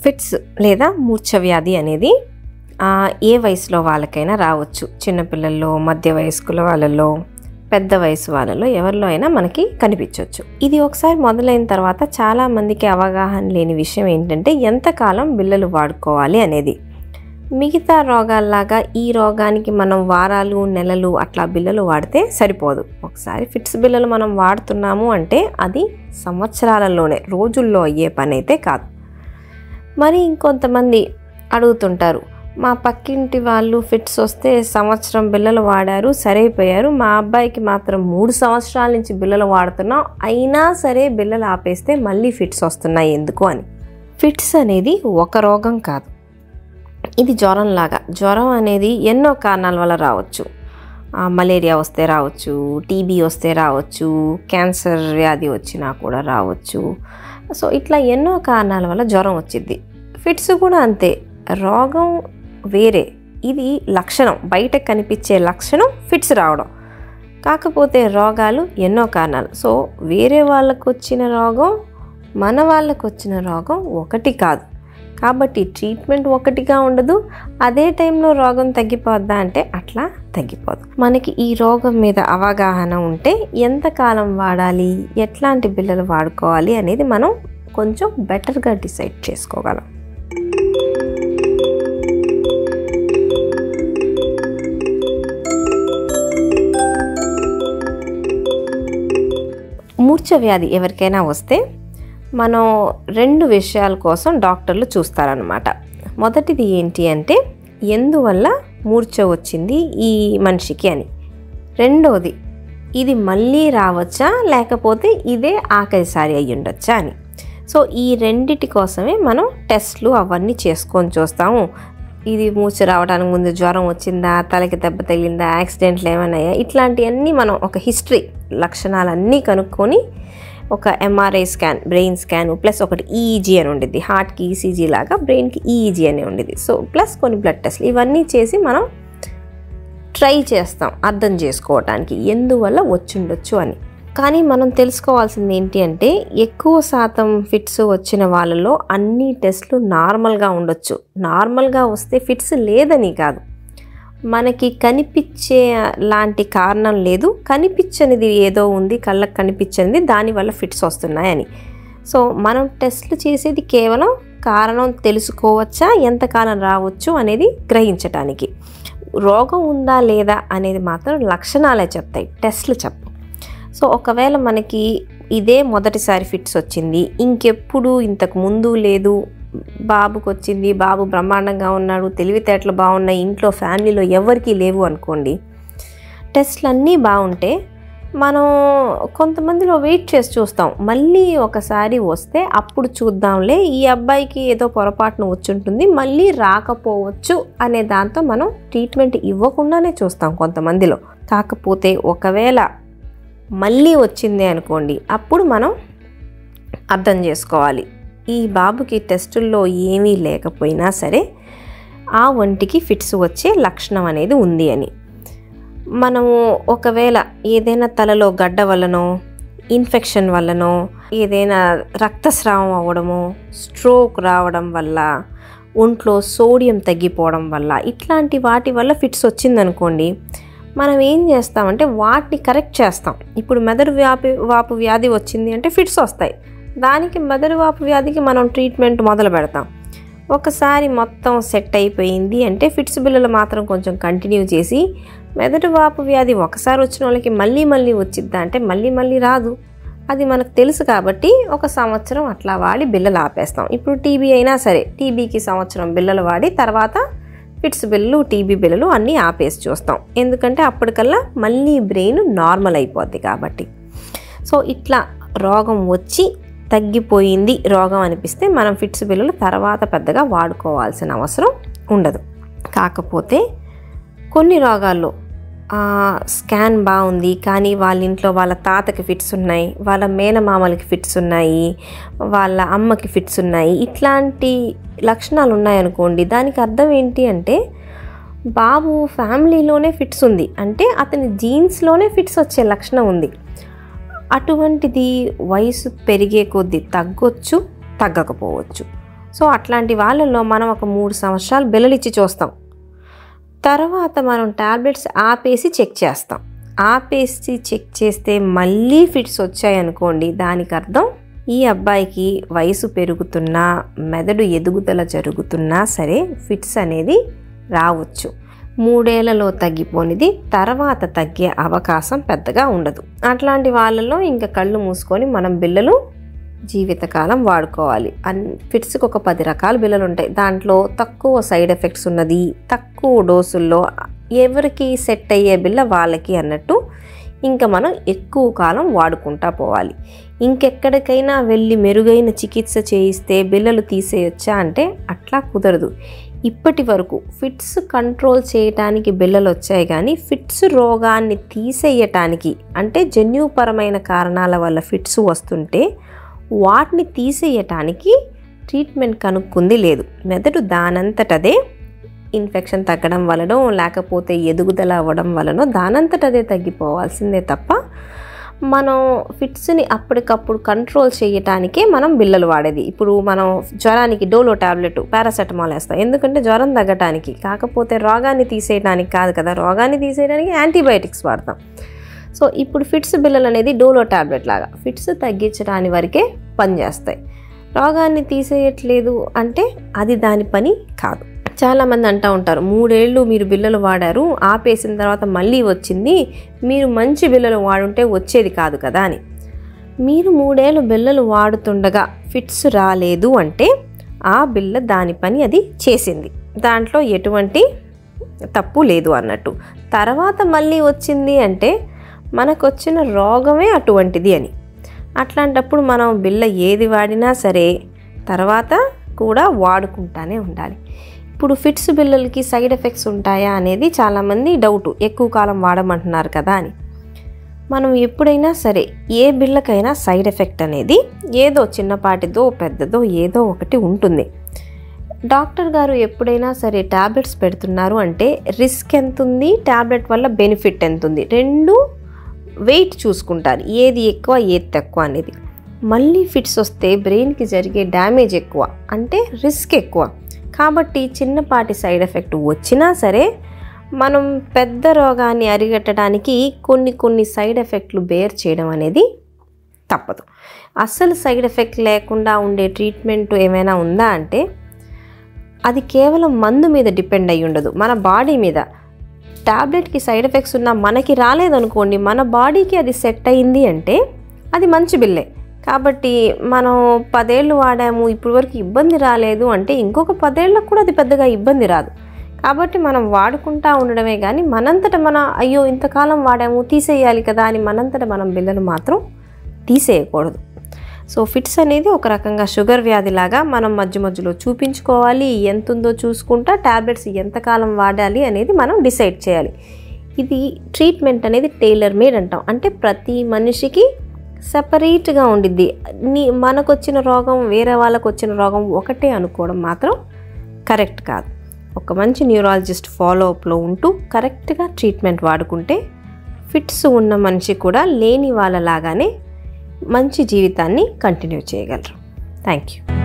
Fits లేదా మూర్ఛ వ్యాధి అనేది ఏ వయసులో వాళ్ళకైనా రావచ్చు. చిన్నపిల్లల్లో, మధ్య వయస్కుల వాళ్ళలో, పెద్ద వయసు వాళ్ళలో ఎవరిలో అయినా మనకి కనిపించవచ్చు. ఇది ఒకసారి మొదలైన తర్వాత చాలామందికి అవగాహన లేని విషయం ఏంటంటే ఎంతకాలం బిళ్ళలు వాడుకోవాలి అనేది. మిగతా రోగాల్లాగా ఈ రోగానికి మనం వారాలు, నెలలు అట్లా బిళ్ళలు వాడితే సరిపోదు. ఒకసారి ఫిట్స్ బిళ్ళలు మనం వాడుతున్నాము అంటే అది సంవత్సరాలలోనే, రోజుల్లో అయ్యే పని అయితే కాదు. మరి ఇంకొంతమంది అడుగుతుంటారు, మా పక్కింటి వాళ్ళు ఫిట్స్ వస్తే సంవత్సరం బిళ్ళలు వాడారు, సరైపోయారు, మా అబ్బాయికి మాత్రం 3 సంవత్సరాల నుంచి బిళ్ళలు వాడుతున్నాం, అయినా సరే బిళ్ళలు ఆపేస్తే మళ్ళీ ఫిట్స్ వస్తున్నాయి ఎందుకు అని. ఫిట్స్ అనేది ఒక రోగం కాదు, ఇది జ్వరంలాగా. జ్వరం అనేది ఎన్నో కారణాల వల్ల రావచ్చు. మలేరియా వస్తే రావచ్చు, టీబీ వస్తే రావచ్చు, క్యాన్సర్ వ్యాధి వచ్చినా కూడా రావచ్చు. సో ఇట్లా ఎన్నో కారణాల వల్ల జ్వరం వచ్చింది. ఫిట్స్ కూడా అంతే, రోగం వేరే, ఇది లక్షణం, బయటకు కనిపించే లక్షణం ఫిట్స్ రావడం. కాకపోతే రోగాలు ఎన్నో కారణాలు. సో వేరే వాళ్ళకు వచ్చిన రోగం, మన వాళ్ళకు వచ్చిన రోగం ఒకటి కాదు. కాబట్టి ట్రీట్మెంట్ ఒకటిగా ఉండదు. అదే టైంలో రోగం తగ్గిపోద్దా అంటే అట్లా తగ్గిపోదు. మనకి ఈ రోగం మీద అవగాహన ఉంటే ఎంతకాలం వాడాలి, ఎట్లాంటి బిళ్ళలు వాడుకోవాలి అనేది మనం కొంచెం బెటర్గా డిసైడ్ చేసుకోగలం. మూర్ఛ వ్యాధి ఎవరికైనా వస్తే మనం 2 విషయాల కోసం డాక్టర్లు చూస్తారనమాట. మొదటిది ఏంటి అంటే ఎందువల్ల మూర్ఛ వచ్చింది ఈ మనిషికి అని. రెండోది ఇది మళ్ళీ రావచ్చా లేకపోతే ఇదే ఆఖరిసారి అయ్యి ఉండొచ్చా అని. సో ఈ రెండిటి కోసమే మనం టెస్ట్లు అవన్నీ చేసుకొని చూస్తాము. ఇది మూర్ఛ రావడానికి ముందు జ్వరం వచ్చిందా, తలకి దెబ్బ తగిలిందా, యాక్సిడెంట్లు ఏమైనాయా, ఇట్లాంటివన్నీ మనం ఒక హిస్టరీ లక్షణాలన్నీ కనుక్కొని ఒక MRI scan, brain scan plus ఒకటి ఈఈజీ అని ఉండిద్ది. హార్ట్కి ఈసీజీ లాగా బ్రెయిన్కి ఈఈజీ అని ఉండిద్ది. సో ప్లస్ కొన్ని బ్లడ్ టెస్ట్లు ఇవన్నీ చేసి మనం ట్రై చేస్తాం అర్థం చేసుకోవటానికి ఎందువల్ల వచ్చుండొచ్చు అని. కానీ మనం తెలుసుకోవాల్సింది ఏంటి అంటే ఎక్కువ శాతం ఫిట్స్ వచ్చిన వాళ్ళలో అన్ని టెస్ట్లు నార్మల్గా ఉండొచ్చు. నార్మల్గా వస్తే ఫిట్స్ లేదని కాదు, మనకి కనిపించే లాంటి కారణం లేదు, కనిపించనిది ఏదో ఉంది, కళ్ళకు కనిపించనిది, దానివల్ల ఫిట్స్ వస్తున్నాయని. సో మనం టెస్ట్లు చేసేది కేవలం కారణం తెలుసుకోవచ్చా, ఎంతకాలం రావచ్చు అనేది గ్రహించటానికి. రోగం ఉందా లేదా అనేది మాత్రం లక్షణాలే చెప్తాయి, టెస్ట్లు చెప్పు. సో ఒకవేళ మనకి ఇదే మొదటిసారి ఫిట్స్ వచ్చింది, ఇంకెప్పుడు ఇంతకు ముందు లేదు, బాబుకి వచ్చింది, బాబు బ్రహ్మాండంగా ఉన్నాడు, తెలివితేటలు బాగున్నాయి, ఇంట్లో ఫ్యామిలీలో ఎవరికీ లేవు అనుకోండి, టెస్ట్లు అన్నీ బాగుంటే మనం కొంతమందిలో వెయిట్ చేసి చూస్తాం. మళ్ళీ ఒకసారి వస్తే అప్పుడు చూద్దాంలే, ఈ అబ్బాయికి ఏదో పొరపాటున వచ్చుంటుంది, మళ్ళీ రాకపోవచ్చు అనే దాంతో మనం ట్రీట్మెంట్ ఇవ్వకుండానే చూస్తాం కొంతమందిలో. కాకపోతే ఒకవేళ మళ్ళీ వచ్చింది అనుకోండి, అప్పుడు మనం అర్థం చేసుకోవాలి ఈ బాబుకి టెస్టుల్లో ఏమీ లేకపోయినా సరే ఆ ఒంటికి ఫిట్స్ వచ్చే లక్షణం అనేది ఉంది అని. మనము ఒకవేళ ఏదైనా తలలో గడ్డ వల్లనో, ఇన్ఫెక్షన్ వల్లనో, ఏదైనా రక్తస్రావం అవ్వడమో, స్ట్రోక్ రావడం వల్ల, ఒంట్లో సోడియం తగ్గిపోవడం వల్ల, ఇట్లాంటి వాటి వల్ల ఫిట్స్ వచ్చిందనుకోండి, మనం ఏం చేస్తామంటే వాటిని కరెక్ట్ చేస్తాం. ఇప్పుడు మెదడు వాపు వ్యాధి వచ్చింది అంటే ఫిట్స్ వస్తాయి, దానికి మెదడు వాపు వ్యాధికి మనం ట్రీట్మెంట్ మొదలు పెడతాం. ఒకసారి మొత్తం సెట్ అయిపోయింది అంటే ఫిట్స్ బిళ్ళలు మాత్రం కొంచెం కంటిన్యూ చేసి, మెదడు వాపు వ్యాధి ఒకసారి వచ్చిన వాళ్ళకి మళ్ళీ మళ్ళీ వచ్చిద్దా అంటే మళ్ళీ రాదు, అది మనకు తెలుసు కాబట్టి 1 సంవత్సరం అట్లా వాడి బిళ్ళలు ఆపేస్తాం. ఇప్పుడు టీబీ అయినా సరే, టీబీకి సంవత్సరం బిళ్ళలు వాడి తర్వాత ఫిట్స్ బిళ్ళలు, టీబీ బిళ్ళలు అన్నీ ఆపేసి చూస్తాం. ఎందుకంటే అప్పటికల్లా మళ్ళీ బ్రెయిన్ నార్మల్ అయిపోద్ది కాబట్టి. సో ఇట్లా రోగం వచ్చి తగ్గిపోయింది రోగం అనిపిస్తే మనం ఫిట్స్ బిళ్ళలు తర్వాత పెద్దగా వాడుకోవాల్సిన అవసరం ఉండదు. కాకపోతే కొన్ని రోగాల్లో స్కాన్ బాగుంది కానీ వాళ్ళ ఇంట్లో వాళ్ళ తాతకి ఫిట్స్ ఉన్నాయి, వాళ్ళ మేనమామలకి ఫిట్స్ ఉన్నాయి, వాళ్ళ అమ్మకి ఫిట్స్ ఉన్నాయి, ఇట్లాంటి లక్షణాలు ఉన్నాయనుకోండి, దానికి అర్థం ఏంటి అంటే బాబు ఫ్యామిలీలోనే ఫిట్స్ ఉంది అంటే అతని జీన్స్లోనే ఫిట్స్ వచ్చే లక్షణం ఉంది. అటువంటిది వయసు పెరిగే కొద్దీ తగ్గొచ్చు, తగ్గకపోవచ్చు. సో అట్లాంటి వాళ్ళల్లో మనం ఒక 3 సంవత్సరాలు బిళ్ళలు ఇచ్చి చూస్తాం. తర్వాత మనం టాబ్లెట్స్ ఆపేసి చెక్ చేస్తాం. ఆపేసి చెక్ చేస్తే మళ్ళీ ఫిట్స్ వచ్చాయనుకోండి, దానికి అర్థం ఈ అబ్బాయికి వయసు పెరుగుతున్నా, మెదడు ఎదుగుదల జరుగుతున్నా సరే ఫిట్స్ అనేది రావచ్చు. 3 ఏళ్లలో తగ్గిపోనిది తర్వాత తగ్గే అవకాశం పెద్దగా ఉండదు. అట్లాంటి వాళ్ళలో ఇంకా కళ్ళు మూసుకొని మనం బిళ్ళలు జీవితకాలం వాడుకోవాలి. ఫిట్స్కి ఒక 10 రకాల బిళ్ళలు ఉంటాయి. దాంట్లో తక్కువ సైడ్ ఎఫెక్ట్స్ ఉన్నది, తక్కువ డోసుల్లో ఎవరికి సెట్ అయ్యే బిళ్ళ వాళ్ళకి అన్నట్టు ఇంకా మనం ఎక్కువ కాలం వాడుకుంటా పోవాలి. ఇంకెక్కడికైనా వెళ్ళి మెరుగైన చికిత్స చేయిస్తే బిళ్ళలు తీసేయొచ్చా అంటే అట్లా కుదరదు. ఇప్పటి వరకు ఫిట్స్ కంట్రోల్ చేయటానికి బిళ్ళలు వచ్చాయి, కానీ ఫిట్స్ రోగాన్ని తీసేయటానికి అంటే జన్యుపరమైన కారణాల వల్ల ఫిట్స్ వస్తుంటే వాటిని తీసేయటానికి ట్రీట్మెంట్ కనుక్కుంది లేదు. మెదడు దానంతటదే ఇన్ఫెక్షన్ తగ్గడం వలనో లేకపోతే ఎదుగుదల అవ్వడం వలనో దానంతటదే తగ్గిపోవాల్సిందే తప్ప మనం ఫిట్స్ని అప్పటికప్పుడు కంట్రోల్ చేయటానికే మనం బిళ్ళలు వాడేది. ఇప్పుడు మనం జ్వరానికి డోలో టాబ్లెట్, పారాసెటమాల్ వేస్తాం, ఎందుకంటే జ్వరం తగ్గటానికి, కాకపోతే రోగాన్ని తీసేయడానికి కాదు కదా. రోగాన్ని తీసేయడానికి యాంటీబయాటిక్స్ వాడతాం. సో ఇప్పుడు ఫిట్స్ బిళ్ళలు అనేది డోలో టాబ్లెట్ లాగా ఫిట్స్ తగ్గించడానికి వరకే పనిచేస్తాయి. రోగాన్ని తీసేయట్లేదు అంటే అది దాని పని కాదు. చాలామంది అంటూ ఉంటారు, 3 ఏళ్ళు మీరు బిళ్ళలు వాడారు, ఆపేసిన తర్వాత మళ్ళీ వచ్చింది, మీరు మంచి బిళ్ళలు వాడుంటే వచ్చేది కాదు కదా అని. మీరు 3 ఏళ్ళు బిళ్ళలు వాడుతుండగా ఫిట్స్ రాలేదు అంటే ఆ బిళ్ళ దాని పని అది చేసింది, దాంట్లో ఎటువంటి తప్పు లేదు అన్నట్టు. తర్వాత మళ్ళీ వచ్చింది అంటే మనకు వచ్చిన రోగమే అటువంటిది అని. అట్లాంటప్పుడు మనం బిళ్ళ ఏది వాడినా సరే తర్వాత కూడా వాడుకుంటానే ఉండాలి. ఇప్పుడు ఫిట్స్ బిళ్ళలకి సైడ్ ఎఫెక్ట్స్ ఉంటాయా అనేది చాలామంది డౌటు, ఎక్కువ కాలం వాడమంటున్నారు కదా అని. మనం ఎప్పుడైనా సరే ఏ బిళ్ళకైనా సైడ్ ఎఫెక్ట్ అనేది ఏదో చిన్నపాటిదో పెద్దదో ఏదో ఒకటి ఉంటుంది. డాక్టర్ గారు ఎప్పుడైనా సరే ట్యాబ్లెట్స్ పెడుతున్నారు అంటే రిస్క్ ఎంత ఉంది, ట్యాబ్లెట్ వల్ల బెనిఫిట్ ఎంత ఉంది, రెండు వెయిట్ చూసుకుంటారు, ఏది ఎక్కువ ఏది తక్కువ అనేది. మళ్ళీ ఫిట్స్ వస్తే బ్రెయిన్కి జరిగే డ్యామేజ్ ఎక్కువ, అంటే రిస్క్ ఎక్కువ. కాబట్టి చిన్నపాటి సైడ్ ఎఫెక్ట్ వచ్చినా సరే మనం పెద్ద రోగాన్ని అరికట్టడానికి కొన్ని సైడ్ ఎఫెక్ట్లు బేర్ చేయడం అనేది తప్పదు. అస్సలు సైడ్ ఎఫెక్ట్ లేకుండా ఉండే ట్రీట్మెంట్ ఏమైనా ఉందా అంటే అది కేవలం మందు మీద డిపెండ్ అయ్యి ఉండదు, మన బాడీ మీద. టాబ్లెట్కి సైడ్ ఎఫెక్ట్స్ ఉన్నా మనకి రాలేదనుకోండి, మన బాడీకి అది సెట్ అయింది అంటే అది మంచి బిల్లే. కాబట్టి మనం 10 ఏళ్ళు వాడాము, ఇప్పటి వరకు ఇబ్బంది రాలేదు అంటే ఇంకొక 10 ఏళ్ళకు కూడా అది పెద్దగా ఇబ్బంది రాదు. కాబట్టి మనం వాడుకుంటా ఉండడమే కానీ మనంతట అయ్యో ఇంతకాలం వాడాము తీసేయాలి కదా అని మనంతట మనం బిళ్ళలు మాత్రం తీసేయకూడదు. సో ఫిట్స్ అనేది ఒక రకంగా షుగర్ వ్యాధిలాగా మనం మధ్యలో చూపించుకోవాలి, ఎంత ఉందో చూసుకుంటా టాబ్లెట్స్ ఎంతకాలం వాడాలి అనేది మనం డిసైడ్ చేయాలి. ఇది ట్రీట్మెంట్ అనేది టైలర్ మేడ్ అంటాం, అంటే ప్రతి మనిషికి సపరేట్గా ఉండిద్ది. మనకు వచ్చిన రోగం వేరే వాళ్ళకు వచ్చిన రోగం ఒకటే అనుకోవడం మాత్రం కరెక్ట్ కాదు. ఒక మంచి న్యూరాలజిస్ట్ ఫాలోఅప్లో ఉంటూ కరెక్ట్గా ట్రీట్మెంట్ వాడుకుంటే ఫిట్స్ ఉన్న మనిషి కూడా లేని వాళ్ళలాగానే మంచి జీవితాన్ని కంటిన్యూ చేయగలరు. Thank you.